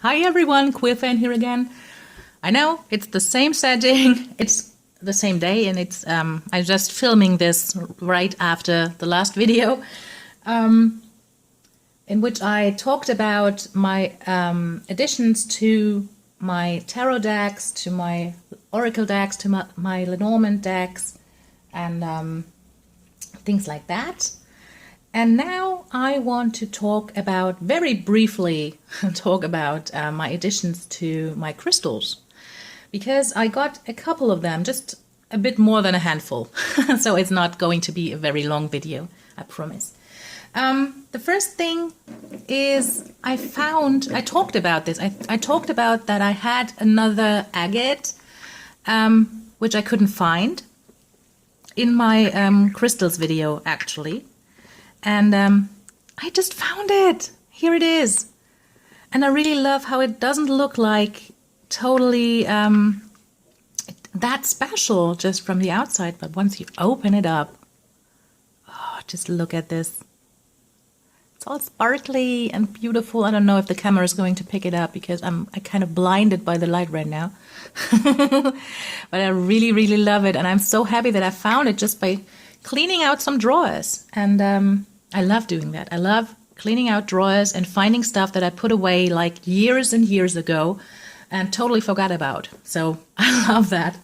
Hi everyone, Queer Fan here again. I know it's the same setting, it's the same day, and it's I'm just filming this right after the last video, in which I talked about my additions to my tarot decks, to my oracle decks, to my Lenormand decks, and things like that. And now I want to talk about, very briefly, my additions to my crystals, because I got a couple of them, just a bit more than a handful. So it's not going to be a very long video, I promise. The first thing is I talked about this. I talked about that I had another agate, which I couldn't find in my crystals video, actually. And I just found it. Here it is. And I really love how it doesn't look like totally that special just from the outside. But once you open it up, oh, just look at this. It's all sparkly and beautiful. I don't know if the camera is going to pick it up because I'm kind of blinded by the light right now. But I really, really love it. And I'm so happy that I found it just by cleaning out some drawers. And I love doing that. I love cleaning out drawers and finding stuff that I put away like years and years ago and totally forgot about. So I love that.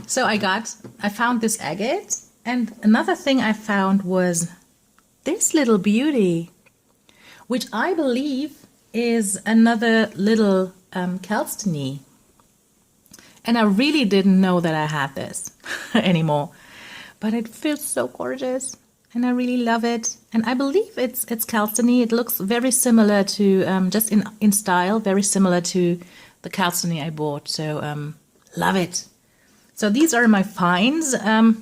So I found this agate, and another thing I found was this little beauty, which I believe is another little Kelston. And I really didn't know that I had this anymore, but it feels so gorgeous. And I really love it. And I believe it's Kelston. It looks very similar to, just in style, very similar to the Kelston I bought. So love it. So these are my finds,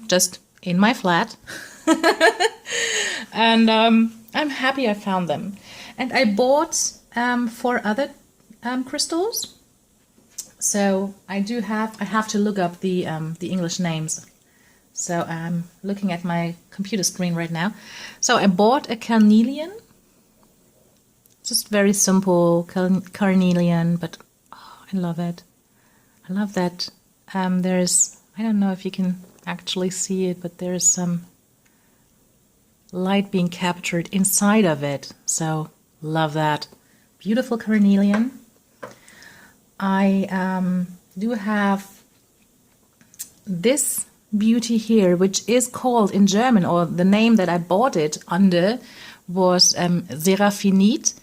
just in my flat. And I'm happy I found them. And I bought 4 other crystals. So I have to look up the English names. So I'm looking at my computer screen right now. So I bought a Carnelian, just very simple Carnelian, but oh, I love it. I love that there's, I don't know if you can actually see it, but there's some light being captured inside of it. So love that. Beautiful Carnelian. I do have this beauty here, which is called in German, or the name that I bought it under was Seraphinite.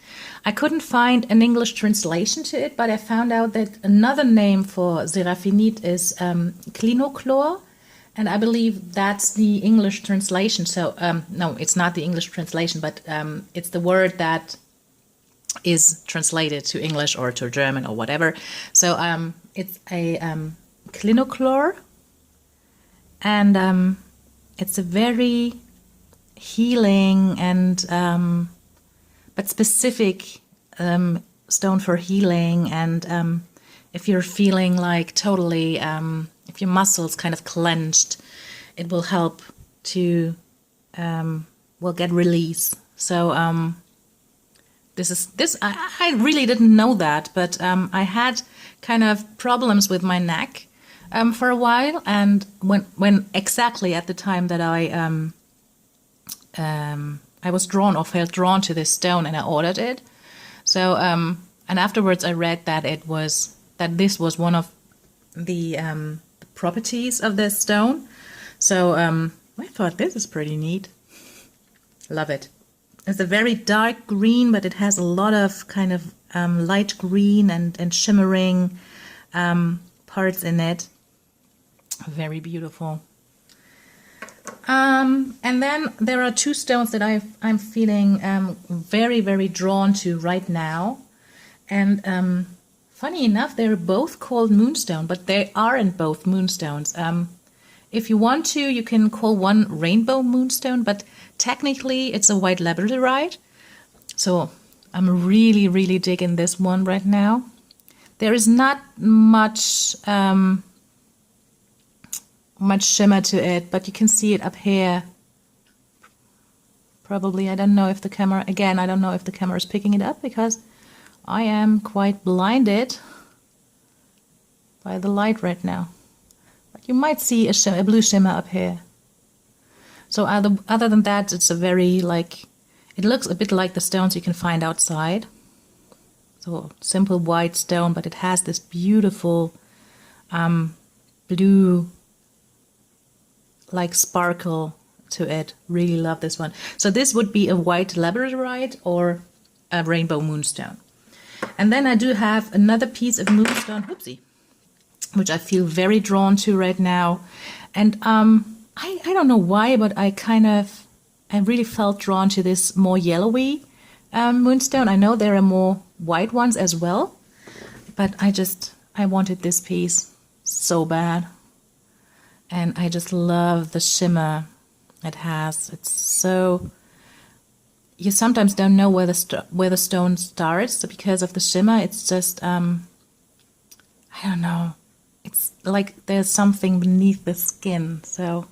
I couldn't find an English translation to it, but I found out that another name for Seraphinite is Clinochlor, and I believe that's the English translation. So no, it's not the English translation, but it's the word that is translated to English or to German or whatever. So it's a Clinochlor. And it's a very healing and but specific stone for healing. And if you're feeling like totally, if your muscles kind of clenched, it will help to get release. So I really didn't know that, but I had kind of problems with my neck for a while, and when exactly at the time that I was drawn or felt drawn to this stone, and I ordered it. So and afterwards I read that this was one of the properties of this stone. So I thought this is pretty neat. Love it. It's a very dark green, but it has a lot of kind of light green and shimmering parts in it. Very beautiful. And then there are 2 stones that I'm feeling very, very drawn to right now. And funny enough, they're both called Moonstone, but they aren't both Moonstones. If you want to, you can call one Rainbow Moonstone, but technically it's a white labradorite. So I'm really, really digging this one right now. There is not much shimmer to it, but you can see it up here. Probably, I don't know if the camera is picking it up, because I am quite blinded by the light right now. But you might see a blue shimmer up here. So other than that, it's a very it looks a bit like the stones you can find outside. So simple white stone, but it has this beautiful blue sparkle to it. Really love this one. So this would be a white labradorite or a rainbow moonstone. And then I do have another piece of moonstone, whoopsie, which I feel very drawn to right now. And I don't know why, but I really felt drawn to this more yellowy moonstone. I know there are more white ones as well, but I wanted this piece so bad. And I just love the shimmer it has. It's so... You sometimes don't know where the stone starts because of the shimmer. It's just, I don't know. It's like there's something beneath the skin. So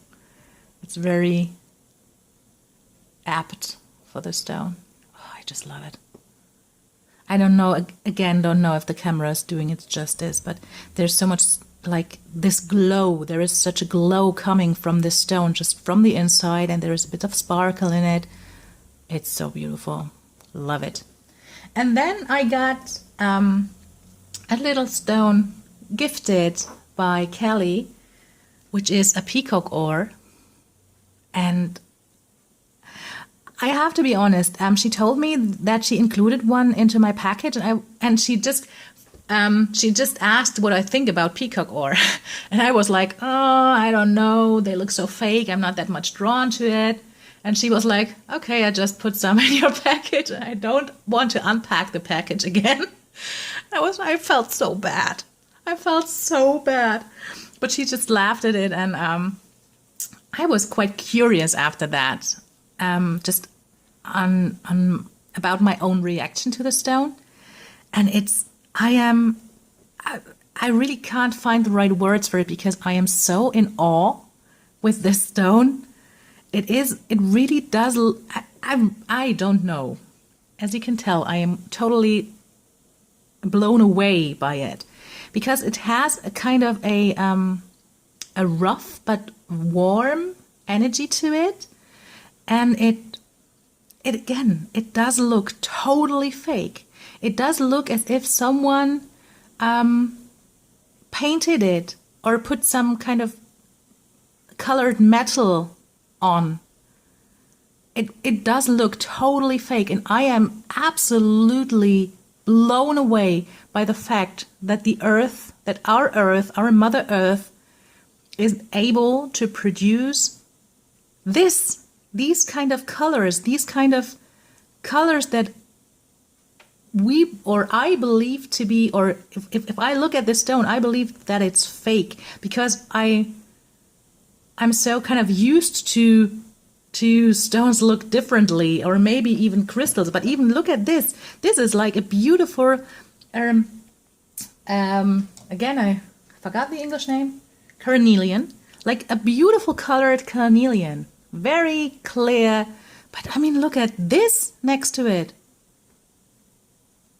it's very apt for the stone. Oh, I just love it. I don't know, again, don't know if the camera is doing it justice, but there's so much this glow. There is such a glow coming from this stone, just from the inside, and there is a bit of sparkle in it. It's so beautiful. Love it. And then I got a little stone gifted by Kelly, which is a Peacock Or. And I have to be honest, she told me that she included one into my package, and she just asked what I think about Peacock Or. And I was like, oh, I don't know. They look so fake. I'm not that much drawn to it. And she was like, okay, I just put some in your package. And I don't want to unpack the package again. I felt so bad. I felt so bad. But she just laughed at it. And I was quite curious after that, just about my own reaction to the stone. And I really can't find the right words for it because I am so in awe with this stone. It really does. I don't know. As you can tell, I am totally blown away by it because it has a kind of a rough but warm energy to it, and it does look totally fake. It does look as if someone painted it or put some kind of colored metal on. It does look totally fake, and I am absolutely blown away by the fact that our Mother Earth is able to produce these kind of colors, that I believe to be, or if I look at this stone, I believe that it's fake because I'm so kind of used to stones look differently, or maybe even crystals. But even look at this. This is like a beautiful, again, I forgot the English name, Carnelian. Like a beautiful colored carnelian. Very clear. But I mean, look at this next to it.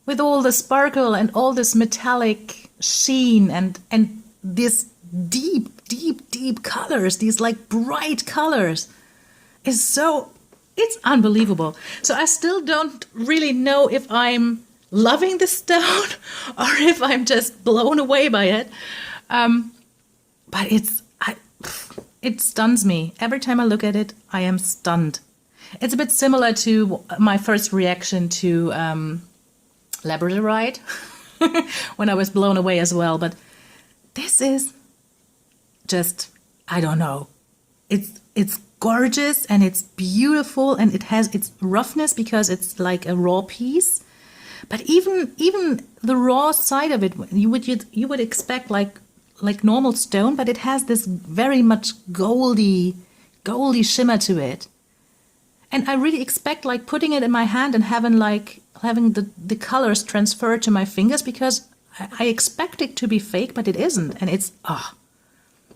With all the sparkle and all this metallic sheen and this deep colors, these like bright colors, it's unbelievable. So I still don't really know if I'm loving the stone or if I'm just blown away by it. But it stuns me. Every time I look at it, I am stunned. It's a bit similar to my first reaction to labradorite when I was blown away as well. But this is just, I don't know. It's gorgeous and it's beautiful, and it has its roughness because it's like a raw piece. But even the raw side of it, you would expect like normal stone, but it has this very much goldy shimmer to it. And I really expect like putting it in my hand and having the colors transferred to my fingers, because I expect it to be fake, but it isn't. And it's,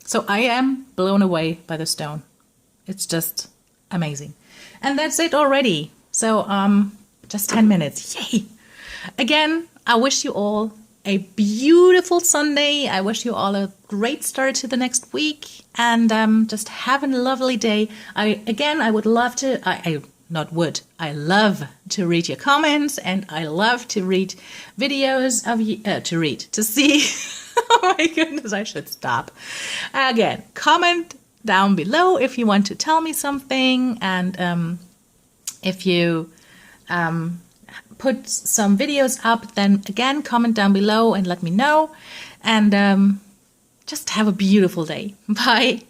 So I am blown away by the stone. It's just amazing. And that's it already. So just 10 minutes. Yay! Again, I wish you all a beautiful Sunday. I wish you all a great start to the next week, and just have a lovely day. I would love to, I love to read your comments, and I love to read videos of you, to see. Oh my goodness, I should stop. Again, comment down below if you want to tell me something, and if you put some videos up, then again, comment down below and let me know. And just have a beautiful day. Bye.